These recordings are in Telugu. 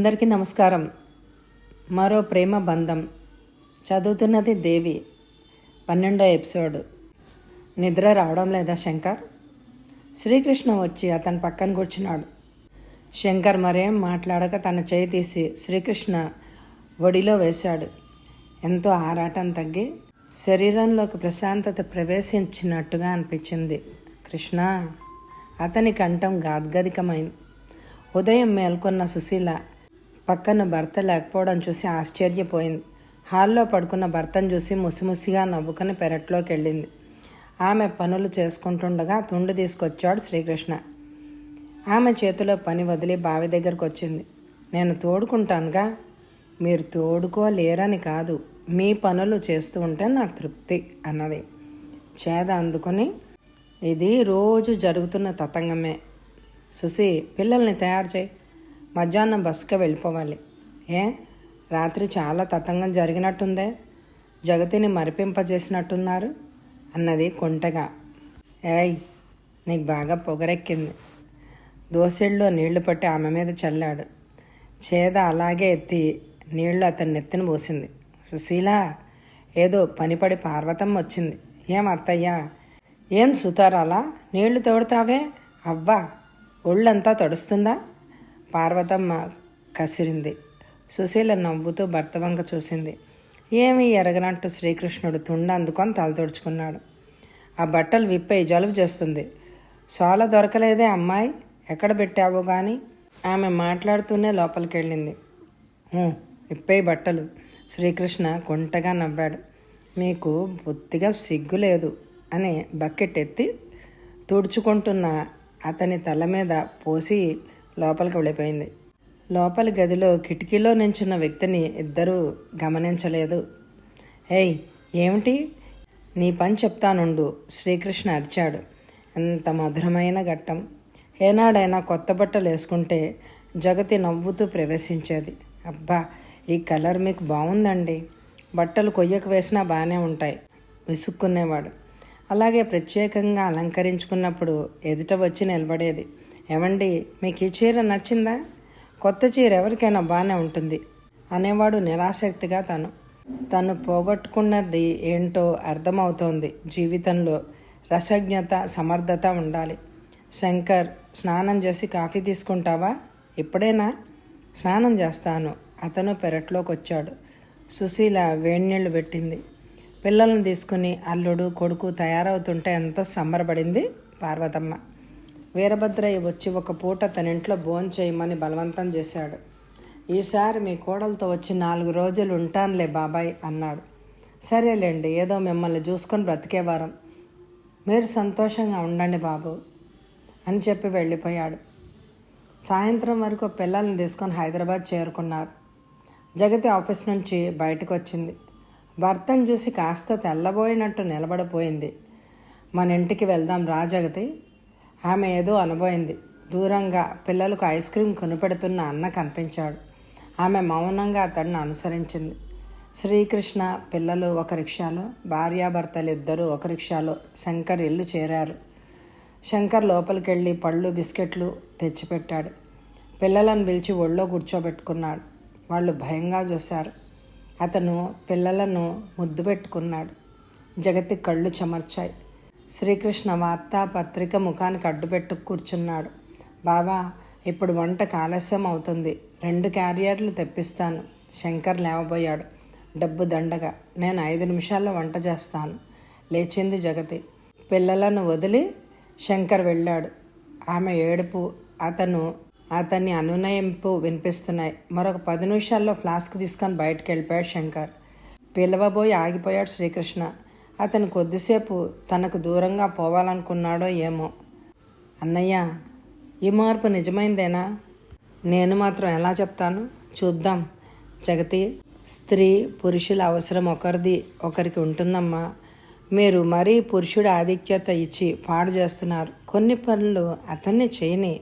అందరికీ నమస్కారం. మరో ప్రేమ బంధం చదువుతున్నది దేవి. 12వ ఎపిసోడ్. నిద్ర రావడం లేదా శంకర్? శ్రీకృష్ణ వచ్చి అతని పక్కన కూర్చున్నాడు. శంకర్ మరేం మాట్లాడక తన చేయి తీసి శ్రీకృష్ణ ఒడిలో వేశాడు. ఎంతో ఆరాటం తగ్గి శరీరంలోకి ప్రశాంతత ప్రవేశించినట్టుగా అనిపించింది. కృష్ణ, అతని కంఠం గాద్గదికమైంది. ఉదయం మేల్కొన్న సుశీల పక్కన భర్త లేకపోవడం చూసి ఆశ్చర్యపోయింది. హాల్లో పడుకున్న భర్తను చూసి ముసిముసిగా నవ్వుకొని పెరట్లోకి వెళ్ళింది. ఆమె పనులు చేసుకుంటుండగా తుండు తీసుకొచ్చాడు శ్రీకృష్ణ. ఆమె చేతిలో పని వదిలి బావి దగ్గరకు వచ్చింది. నేను తోడుకుంటానుగా, మీరు తోడుకోలేరని కాదు, మీ పనులు చేస్తూ ఉంటే నాకు తృప్తి అన్నది. చేద అందుకొని, ఇది రోజు జరుగుతున్న తతంగమే. సుసి, పిల్లల్ని తయారు చేయి, మధ్యాహ్నం బస్సుకి వెళ్ళిపోవాలి. రాత్రి చాలా తతంగం జరిగినట్టుందే, జగతిని మరిపింపజేసినట్టున్నారు అన్నది కొంటగా. నీకు బాగా పొగరెక్కింది. దోసెళ్ళలో నీళ్లు పట్టి ఆమె మీద చల్లాడు. చేద అలాగే ఎత్తి నీళ్లు అతని నెత్తిన పోసింది. సుశీల, ఏదో పనిపడి పార్వతమ్మ వచ్చింది. ఏం అత్తయ్యా, ఏం సుతారాలా నీళ్లు తోడుతావే? అవ్వా, ఒళ్ళంతా తడుస్తుందా? పార్వతమ్మ కసిరింది. సుశీల నవ్వుతూ భర్త వంక చూసింది. ఏమీ ఎరగనట్టు శ్రీకృష్ణుడు తుండ అందుకొని తలతోడుచుకున్నాడు. ఆ బట్టలు విప్పయి, జలుబు చేస్తుంది. సోల దొరకలేదే అమ్మాయి, ఎక్కడ పెట్టావో కానీ? ఆమె మాట్లాడుతూనే లోపలికి వెళ్ళింది. విప్పయి బట్టలు. శ్రీకృష్ణ కొంటగా నవ్వాడు. మీకు బొత్తిగా సిగ్గు లేదు అని బకెట్ ఎత్తి తుడుచుకుంటున్న అతని తల మీద పోసి లోపలికి వెళ్ళిపోయింది. లోపలి గదిలో కిటికీలో నించున్న వ్యక్తిని ఇద్దరూ గమనించలేదు. ఏమిటి? నీ పని చెప్తానుండు, శ్రీకృష్ణ అరిచాడు. ఎంత మధురమైన ఘట్టం. ఏనాడైనా కొత్త బట్టలు వేసుకుంటే జగతి నవ్వుతూ ప్రవేశించేది. అబ్బా, ఈ కలర్ మీకు బాగుందండి. బట్టలు కొయ్యకు వేసినా బాగానే ఉంటాయి విసుక్కునేవాడు. అలాగే ప్రత్యేకంగా అలంకరించుకున్నప్పుడు ఎదుట వచ్చి నిలబడేది. ఏమండి, మీకు ఈ చీర నచ్చిందా? కొత్త చీర ఎవరికైనా బాగానే ఉంటుంది అనేవాడు నిరాసక్తిగా. తను పోగొట్టుకున్నది ఏంటో అర్థమవుతోంది. జీవితంలో రసజ్ఞత, సమర్థత ఉండాలి. శంకర్, స్నానం చేసి కాఫీ తీసుకుంటావా? ఇప్పుడేనా? స్నానం చేస్తాను. అతను పెరట్లోకి వచ్చాడు. సుశీల వేడినీళ్లు పెట్టింది. పిల్లలను తీసుకుని అల్లుడు, కొడుకు తయారవుతుంటే ఎంతో సంబరపడింది పార్వతమ్మ. వీరభద్రయ్య వచ్చి ఒక పూట తన ఇంట్లో భోజనం చేయమని బలవంతం చేశాడు. ఈసారి మీ కోడలతో వచ్చి 4 రోజులు ఉంటానులే బాబాయ్ అన్నాడు. సరేలేండి, ఏదో మిమ్మల్ని చూసుకొని బ్రతికేవారం, మీరు సంతోషంగా ఉండండి బాబు అని చెప్పి వెళ్ళిపోయాడు. సాయంత్రం వరకు పిల్లల్ని తీసుకొని హైదరాబాద్ చేరుకున్నారు. జగతి ఆఫీస్ నుంచి బయటకు వచ్చింది. భర్తను చూసి కాస్త తెల్లబోయినట్టు నిలబడిపోయింది. మన ఇంటికి వెళ్దాం రా జగతి. ఆమె ఏదో అనబోయింది. దూరంగా పిల్లలకు ఐస్ క్రీం కొనిపెడుతున్న అన్న కనిపించాడు. ఆమె మౌనంగా అతడిని అనుసరించింది. శ్రీకృష్ణ, పిల్లలు ఒక రిక్షాలో, భార్యాభర్తలు ఇద్దరు ఒక రిక్షాలో శంకర్ ఇల్లు చేరారు. శంకర్ లోపలికి వెళ్ళి పళ్ళు, బిస్కెట్లు తెచ్చిపెట్టాడు. పిల్లలను పిలిచి ఒళ్ళో కూర్చోబెట్టుకున్నాడు. వాళ్ళు భయంగా చూశారు. అతను పిల్లలను ముద్దు పెట్టుకున్నాడు. జగతి కళ్ళు చెమర్చాయి. శ్రీకృష్ణ వార్తాపత్రిక ముఖానికి అడ్డుపెట్టు కూర్చున్నాడు. బాబా, ఇప్పుడు వంటకు ఆలస్యం అవుతుంది, 2 క్యారియర్లు తెప్పిస్తాను. శంకర్ లేవబోయాడు. డబ్బు దండగా. నేను 5 నిమిషాల్లో వంట చేస్తాను. లేచింది జగతి. పిల్లలను వదిలి శంకర్ వెళ్ళాడు. ఆమె ఏడుపు, అతని అనునయింపు వినిపిస్తున్నాయి. మరొక 10 నిమిషాల్లో ఫ్లాస్క్ తీసుకొని బయటకు వెళ్ళిపోయాడు శంకర్. పిలవబోయి ఆగిపోయాడు శ్రీకృష్ణ. అతను కొద్దిసేపు తనకు దూరంగా పోవాలనుకున్నాడో ఏమో. అన్నయ్య, ఈ మార్పు నిజమైందేనా? నేను మాత్రం ఎలా చెప్తాను, చూద్దాం. జగతి, స్త్రీ పురుషుల అవసరం ఒకరికి ఉంటుందమ్మా. మీరు మరీ పురుషుడి ఆధిక్యత ఇచ్చి పాడు చేస్తున్నారు. కొన్ని పనులు అతన్ని చేయని.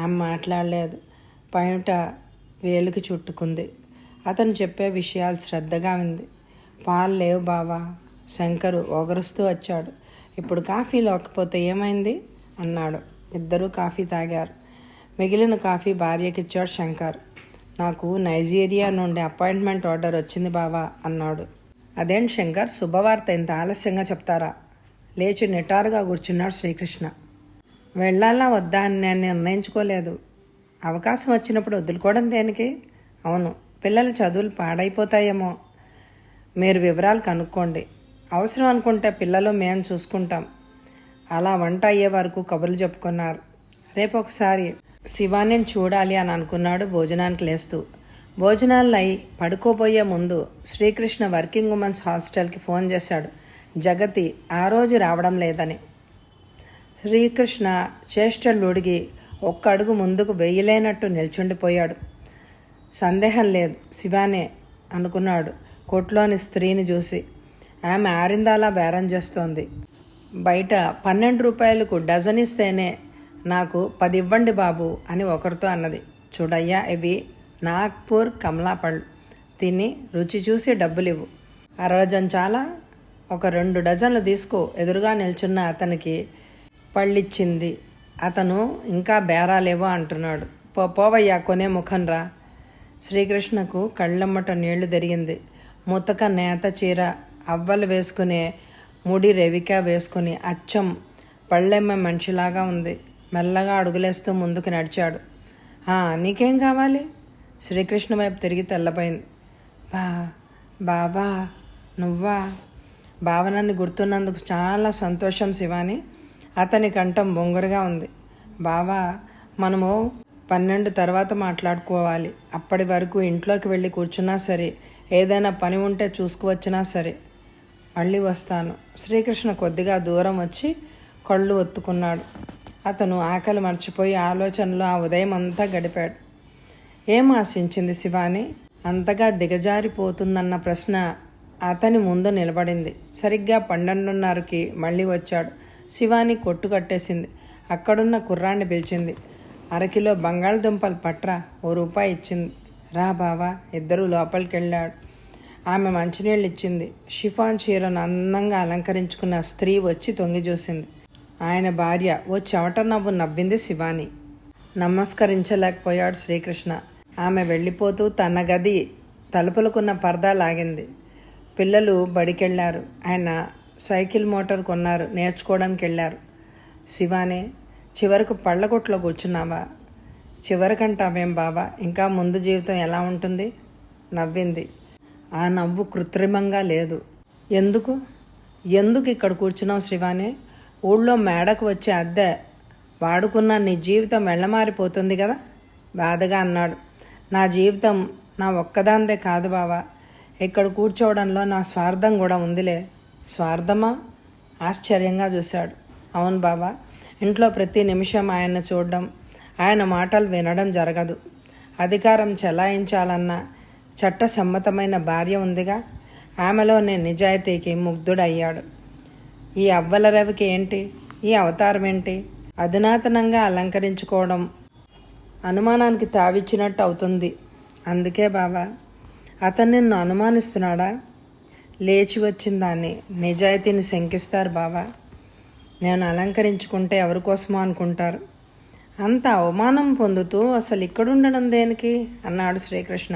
ఆమె మాట్లాడలేదు. పైట వేలుకి చుట్టుకుంది. అతను చెప్పే విషయాలు శ్రద్ధగా ఉంది. పాలు లేవు బావా. శంకరు ఓగరుస్తూ వచ్చాడు. ఇప్పుడు కాఫీ లేకపోతే ఏమైంది అన్నాడు. ఇద్దరూ కాఫీ తాగారు. మిగిలిన కాఫీ భార్యకిచ్చాడు శంకర్. నాకు నైజీరియా నుండి అపాయింట్మెంట్ ఆర్డర్ వచ్చింది బావా అన్నాడు. అదేంటి శంకర్, శుభవార్త ఇంత ఆలస్యంగా చెప్తారా? లేచి నిటారుగా కూర్చున్నాడు శ్రీకృష్ణ. వెళ్ళాలా వద్దా అని నేను నిర్ణయించుకోలేదు. అవకాశం వచ్చినప్పుడు వదులుకోవడం దేనికి? అవును, పిల్లల చదువులు పాడైపోతాయేమో. మీరు వివరాలు కనుక్కోండి. అవసరం అనుకుంటే పిల్లలు మేము చూసుకుంటాం. అలా వంట అయ్యే వరకు కబుర్లు చెప్పుకున్నారు. రేపు ఒకసారి శివాని చూడాలి అని అనుకున్నాడు భోజనానికి లేస్తూ. భోజనాలు అయి పడుకోబోయే ముందు శ్రీకృష్ణ వర్కింగ్ ఉమెన్స్ హాస్టల్కి ఫోన్ చేశాడు. జగతి ఆ రోజు రావడం లేదని. శ్రీకృష్ణ చేష్టలుడిగి ఒక్క అడుగు ముందుకు వెయ్యలేనట్టు నిల్చుండిపోయాడు. సందేహం లేదు, శివానే అనుకున్నాడు కొట్లోని స్త్రీని చూసి. ఆమె ఆరిందాలా బేరం చేస్తోంది. బయట 12 రూపాయలకు డజన్ ఇస్తేనే నాకు 10 ఇవ్వండి బాబు అని ఒకరితో అన్నది. చూడయ్యా, ఇవి నాగ్పూర్ కమలా పళ్ళు. తిని రుచి చూసి డబ్బులివ్వు. 1/2 డజన్ చాలా? ఒక 2 డజన్లు తీసుకో. ఎదురుగా నిల్చున్న అతనికి పళ్ళిచ్చింది. అతను ఇంకా బేరాలేవో అంటున్నాడు. పోవయ్యా, కొనే ముఖం రా. శ్రీకృష్ణకు కళ్ళమ్మట నీళ్లు తిరిగింది. ముతక నేత చీర, అవ్వలు వేసుకునే ముడి రెవిక వేసుకుని అచ్చం పళ్ళెమ్మ మనిషిలాగా ఉంది. మెల్లగా అడుగులేస్తూ ముందుకు నడిచాడు. నీకేం కావాలి? శ్రీకృష్ణ వైపు తిరిగి తెల్లబోయింది. బావా, నువ్వా? భావనని గుర్తున్నందుకు చాలా సంతోషం శివాని. అతని కంఠం బొంగురుగా ఉంది. బావా, మనము 12 తర్వాత మాట్లాడుకోవాలి. అప్పటి వరకు ఇంట్లోకి వెళ్ళి కూర్చున్నా సరే, ఏదైనా పని ఉంటే చూసుకువచ్చినా సరే. మళ్ళీ వస్తాను. శ్రీకృష్ణ కొద్దిగా దూరం వచ్చి కళ్ళు ఒత్తుకున్నాడు. అతను ఆకలి మర్చిపోయి ఆలోచనలో ఆ ఉదయం అంతా గడిపాడు. ఏం ఆశించింది శివాని? అంతగా దిగజారిపోతుందన్న ప్రశ్న అతని ముందు నిలబడింది. సరిగ్గా 12:30కి మళ్ళీ వచ్చాడు. శివాని కొట్టు కట్టేసింది. అక్కడున్న కుర్రాన్ని పిలిచింది. 1/2 కిలో బంగాళదుంపలు పట్రా, ₹1 ఇచ్చింది. రా బావా. ఇద్దరూ లోపలికి వెళ్ళాడు. ఆమె మంచినీళ్ళు ఇచ్చింది. షిఫాన్ చీరను అందంగా అలంకరించుకున్న స్త్రీ వచ్చి తొంగి చూసింది. ఆయన భార్య ఓ చెమట నవ్వు నవ్వింది శివాని. నమస్కరించలేకపోయాడు శ్రీకృష్ణ. ఆమె వెళ్ళిపోతూ తన గది తలుపులకున్న పరదా లాగింది. పిల్లలు బడికెళ్ళారు. ఆయన సైకిల్ మోటార్ కొన్నారు, నేర్చుకోవడానికి వెళ్ళారు. శివానే, చివరకు పళ్ళకొట్లో కూర్చున్నావా? చివరికంటావేం బావా, ఇంకా ముందు జీవితం ఎలా ఉంటుంది? నవ్వింది. ఆ నవ్వు కృత్రిమంగా లేదు. ఎందుకు ఇక్కడ కూర్చున్నావు శివానే? ఊళ్ళో మేడకు వచ్చే అద్దె వాడుకున్న నీ జీవితం వెళ్ళమారిపోతుంది కదా, బాధగా అన్నాడు. నా జీవితం నా ఒక్కదాందే కాదు బావా. ఇక్కడ కూర్చోవడంలో నా స్వార్థం కూడా ఉందిలే. స్వార్థమా? ఆశ్చర్యంగా చూశాడు. అవును బావా, ఇంట్లో ప్రతి నిమిషం ఆయన్ని చూడడం, ఆయన మాటలు వినడం జరగదు. అధికారం చెలాయించాలన్న చట్టసమ్మతమైన భార్య ఉందిగా. ఆమెలోని నిజాయితీకి ముగ్ధుడయ్యాడు. ఈ అవ్వల రవికి ఏంటి? ఈ అవతారం ఏంటి? అధునాతనంగా అలంకరించుకోవడం అనుమానానికి తావిచ్చినట్టు అవుతుంది. అందుకే బావా, అతను నిన్ను అనుమానిస్తున్నాడా? లేచి వచ్చిన దాన్ని నిజాయితీని శంకిస్తారు బావా. నేను అలంకరించుకుంటే ఎవరి కోసమో అనుకుంటారు. అంత అవమానం పొందుతూ అసలు ఇక్కడుండడం దేనికి అన్నాడు శ్రీకృష్ణ.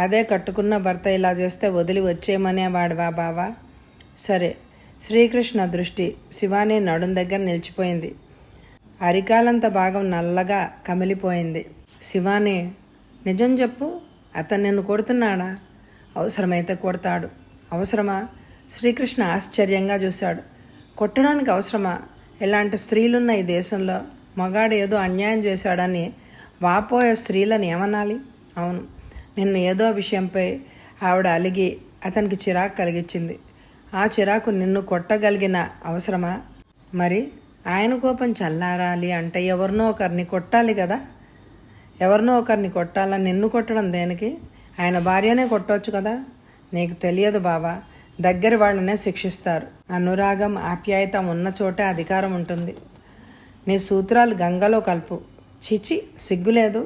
అదే కట్టుకున్న భర్త ఇలా చేస్తే వదిలి వచ్చేయమనేవాడువా బావా? సరే. శ్రీకృష్ణ దృష్టి శివాని నడుం దగ్గర నిలిచిపోయింది. అరికాలంత భాగం నల్లగా కమిలిపోయింది. శివాని, నిజం చెప్పు, అతను నిన్ను కొడుతున్నాడా? అవసరమైతే కొడతాడు. అవసరమా? శ్రీకృష్ణ ఆశ్చర్యంగా చూశాడు. కొట్టడానికి అవసరమా? ఇలాంటి స్త్రీలున్న ఈ దేశంలో మగాడు ఏదో అన్యాయం చేశాడని వాపోయే స్త్రీలను ఏమనాలి? అవును, నిన్న ఏదో విషయంపై ఆవిడ అలిగి అతనికి చిరాకు కలిగించింది. ఆ చిరాకు నిన్ను కొట్టగలిగిన అవసరమా? మరి ఆయన కోపం చల్లారాలి అంటే ఎవరినో ఒకరిని కొట్టాలి కదా. ఎవరినో ఒకరిని కొట్టాలని నిన్ను కొట్టడం దేనికి? ఆయన భార్యనే కొట్టవచ్చు కదా. నీకు తెలియదు బావా, దగ్గర వాళ్ళనే శిక్షిస్తారు. అనురాగం, ఆప్యాయత ఉన్న చోటే అధికారం ఉంటుంది. నీ సూత్రాలు గంగలో కలుపు. చిచి, సిగ్గులేదు.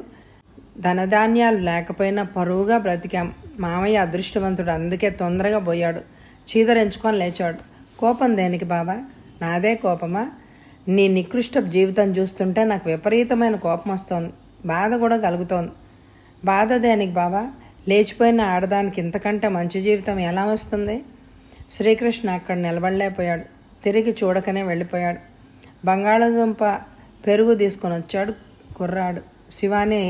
ధనధాన్యాలు లేకపోయినా పరువుగా బ్రతికాం. మామయ్య అదృష్టవంతుడు, అందుకే తొందరగా పోయాడు. చీదరించుకొని లేచాడు. కోపం దేనికి బావా? నాదే కోపమా? నీ నికృష్ట జీవితం చూస్తుంటే నాకు విపరీతమైన కోపం వస్తోంది. బాధ కూడా కలుగుతోంది. బాధ దేనికి బావా? లేచిపోయిన ఆడదానికి ఇంతకంటే మంచి జీవితం ఎలా వస్తుంది? శ్రీకృష్ణ అక్కడ నిలబడలేకపోయాడు. తిరిగి చూడకనే వెళ్ళిపోయాడు. బంగాళదుంప పెరుగు తీసుకొని వచ్చాడు కుర్రాడు. శివాని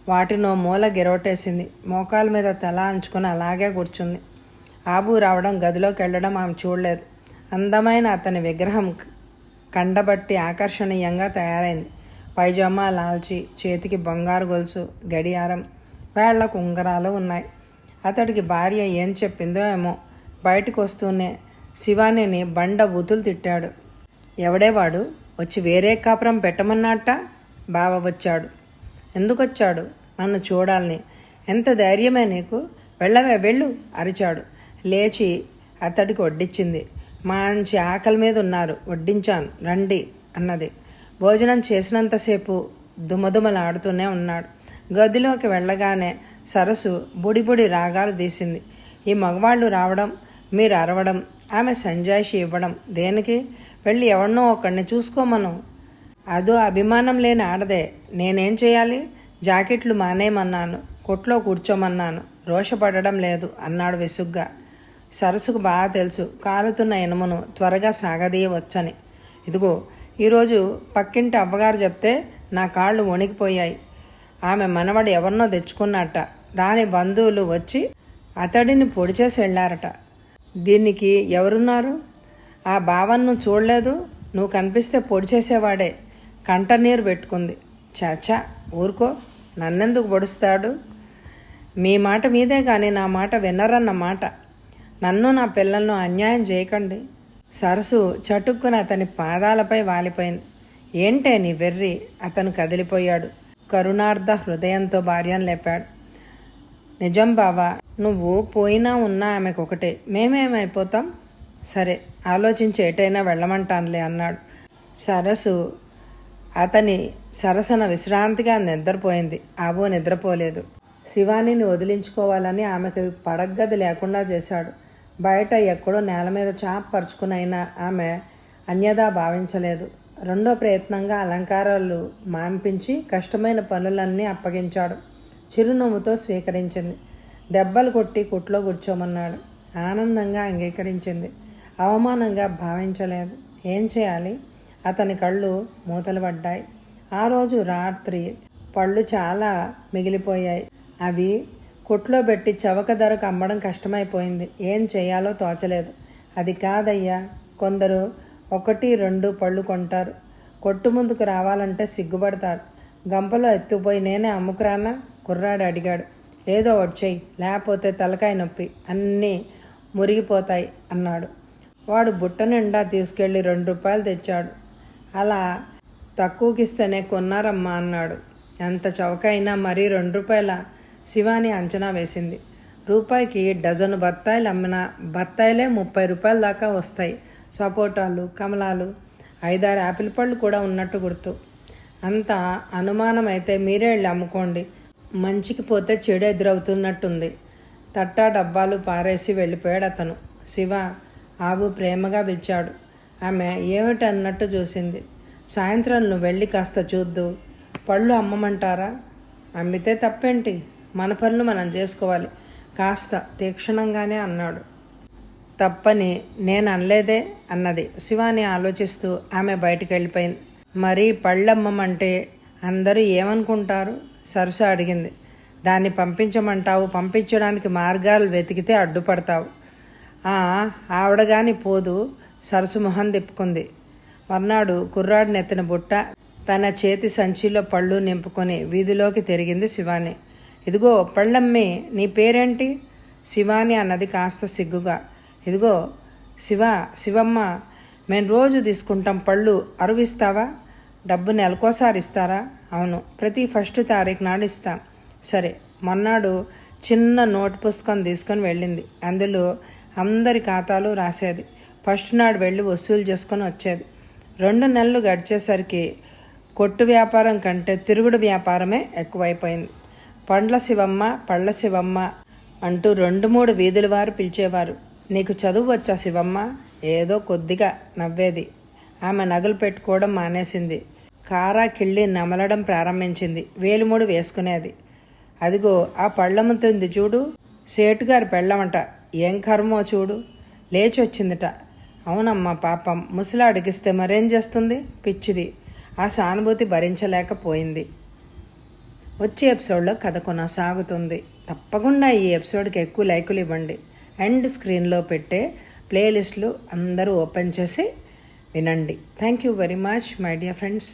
వాటినో మూల గిరవటేసింది. మోకాల మీద తల అంచుకొని అలాగే కూర్చుంది. ఆబు రావడం, గదిలోకి వెళ్ళడం ఆమె చూడలేదు. అందమైన అతని విగ్రహం కండబట్టి ఆకర్షణీయంగా తయారైంది. పైజామా లాల్చి, చేతికి బంగారు గొలుసు, గడియారం, వేళ్లకు ఉంగరాలు ఉన్నాయి. అతడికి భార్య ఏం చెప్పిందో ఏమో. బయటకు వస్తూనే శివానిని బండ బూతులు తిట్టాడు. ఎవడేవాడు? వచ్చి వేరే కాపురం పెట్టమన్నట్ట? బావ వచ్చాడు. ఎందుకొచ్చాడు? నన్ను చూడాలని. ఎంత ధైర్యమే నీకు? వెళ్ళవే వెళ్ళు అరిచాడు. లేచి అతడికి వడ్డించింది. మంచి ఆకలి మీద ఉన్నారు, వడ్డించాను రండి అన్నది. భోజనం చేసినంతసేపు దుమదుమలాడుతూనే ఉన్నాడు. గదిలోకి వెళ్ళగానే సరస్సు బుడిబుడి రాగాలు తీసింది. ఈ మగవాళ్ళు రావడం, మీరు అరవడం, ఆమె సంజాయిషి ఇవ్వడం దేనికి? వెళ్ళి ఎవరినో ఒకడిని చూసుకోమను. అదో అభిమానం లేని ఆడదే. నేనేం చేయాలి? జాకెట్లు మానేయమన్నాను, కొట్లో కూర్చోమన్నాను, రోషపడడం లేదు అన్నాడు విసుగ్గా. సరస్సుకు బాగా తెలుసు కాలుతున్న ఇనుమును త్వరగా సాగదీయవచ్చని. ఇదిగో ఈరోజు పక్కింటి అవ్వగారు చెప్తే నా కాళ్ళు వణికిపోయాయి. ఆమె మనవడు ఎవరినో తెచ్చుకున్నట్ట. దాని బంధువులు వచ్చి అతడిని పొడి చేసి వెళ్ళారట. దీనికి ఎవరున్నారు? ఆ భావన్ను చూడలేదు? నువ్వు కనిపిస్తే పొడి చేసేవాడే. కంటనీరు పెట్టుకుంది. చాచా ఊరుకో, నన్నెందుకు పొడుస్తాడు? మీ మాట మీదే కానీ నా మాట వినరన్న మాట. నన్ను నా పిల్లలను అన్యాయం చేయకండి. సరస్సు చటుక్కున అతని పాదాలపై వాలిపోయింది. ఏంటే నీ వెర్రి? అతను కదిలిపోయాడు. కరుణార్థ హృదయంతో భార్యను లేపాడు. నిజం బావా, నువ్వు పోయినా ఉన్నా ఆమెకొకటే. మేమేమైపోతాం? సరే ఆలోచించి ఎటైనా వెళ్ళమంటానులే అన్నాడు. సరస్సు అతని సరసన విశ్రాంతిగా నిద్రపోయింది. ఆబో నిద్రపోలేదు. శివానిని వదిలించుకోవాలని ఆమెకు పడగ్గది లేకుండా చేశాడు. బయట ఎక్కడో నేల మీద చాప పరుచుకునైనా ఆమె అన్యదా భావించలేదు. రెండో ప్రయత్నంగా అలంకారాలు మాన్పించి కష్టమైన పనులన్నీ అప్పగించాడు. చిరునవ్వుతో స్వీకరించింది. దెబ్బలు కొట్టి కుట్లో కూర్చోమన్నాడు. ఆనందంగా అంగీకరించింది. అవమానంగా భావించలేదు. ఏం చేయాలి? అతని కళ్ళు మూతలు పడ్డాయి. ఆ రోజు రాత్రి పళ్ళు చాలా మిగిలిపోయాయి. అవి కొట్లో పెట్టి చవక ధరకు అమ్మడం కష్టమైపోయింది. ఏం చేయాలో తోచలేదు. అది కాదయ్యా, కొందరు 1-2 పళ్ళు కొంటారు. కొట్టు ముందుకు రావాలంటే సిగ్గుపడతారు. గంపలో ఎత్తుపోయి నేనే అమ్ముకురానా? కుర్రాడు అడిగాడు. ఏదో ఒకటి చెయ్యి, లేకపోతే తలకాయ నొప్పి, అన్నీ మురిగిపోతాయి అన్నాడు. వాడు బుట్ట నిండా తీసుకెళ్ళి 2 రూపాయలు తెచ్చాడు. అలా తక్కువకిస్తేనే కొన్నారమ్మా అన్నాడు. ఎంత చౌకైనా మరీ 2 రూపాయల? శివాని అంచనా వేసింది. రూపాయికి డజను బత్తాయిలు అమ్మినా బత్తాయిలే 30 రూపాయల దాకా వస్తాయి. సపోటాలు, కమలాలు, 5-6 యాపిల్ పళ్ళు కూడా ఉన్నట్టు గుర్తు. అంత అనుమానం అయితే మీరే వెళ్ళి అమ్ముకోండి. మంచికి పోతే చెడు ఎదురవుతున్నట్టుంది. తట్టా డబ్బాలు పారేసి వెళ్ళిపోయాడు అతను. శివ ఆబు ప్రేమగా పిలిచాడు. ఆమె ఏమిటి అన్నట్టు చూసింది. సాయంత్రం నువ్వు వెళ్ళి కాస్త చూద్దు. పళ్ళు అమ్మమంటారా? అమ్మితే తప్పేంటి? మన పనులు మనం చేసుకోవాలి కాస్త తీక్షణంగానే అన్నాడు. తప్పని నేను అనలేదే అన్నది. శివాని ఆలోచిస్తూ ఆమె బయటికి వెళ్ళిపోయింది. మరి పళ్ళమ్మమంటే అందరూ ఏమనుకుంటారు? సరస్సు అడిగింది. దాన్ని పంపించమంటావు, పంపించడానికి మార్గాలు వెతికితే అడ్డుపడతావు. ఆవిడ గాని పోదు. సరస్సు మొహం తిప్పుకుంది. మర్నాడు కుర్రాడు నెత్తిన బుట్ట, తన చేతి సంచిలో పళ్ళు నింపుకొని వీధిలోకి తిరిగింది శివాని. ఇదిగో పళ్ళమ్మి, నీ పేరేంటి? శివాని అన్నది కాస్త సిగ్గుగా. ఇదిగో శివమ్మ, మేము రోజు తీసుకుంటాం పళ్ళు, అరువిస్తావా? డబ్బు నెలకోసారి ఇస్తారా? అవును, ప్రతి 1వ తారీఖు నాడు ఇస్తాం. సరే. మొన్నాడు చిన్న నోటు పుస్తకం తీసుకొని వెళ్ళింది. అందులో అందరి ఖాతాలు రాసేది. 1st నాడు వెళ్ళి వసూలు చేసుకొని వచ్చేది. 2 నెలలు గడిచేసరికి కొట్టు వ్యాపారం కంటే తిరుగుడు వ్యాపారమే ఎక్కువైపోయింది. పండ్ల శివమ్మ, పళ్ళ శివమ్మ అంటూ 2-3 వీధుల వారు పిలిచేవారు. నీకు చదువు వచ్చా శివమ్మ? ఏదో కొద్దిగా నవ్వేది. ఆమె నగలు పెట్టుకోవడం మానేసింది. కారా కిళ్ళి నమలడం ప్రారంభించింది. వేలిముడు వేసుకునేది. అదిగో ఆ పళ్ళమ్ముతుంది చూడు, సేటుగారి పెళ్ళమంట, ఏం కర్మో చూడు, లేచొచ్చిందిట. అవునమ్మా పాపం, ముసలాడికిస్తే మరేం చేస్తుంది, పిచ్చిది. ఆ సానుభూతి భరించలేకపోయింది. వచ్చే ఎపిసోడ్లో కథ కొనసాగుతుంది. తప్పకుండా ఈ ఎపిసోడ్కి ఎక్కువ లైకులు ఇవ్వండి. ఎండ్ స్క్రీన్లో పెట్టే ప్లేలిస్టులు అందరూ ఓపెన్ చేసి వినండి. Thank you very much my dear friends.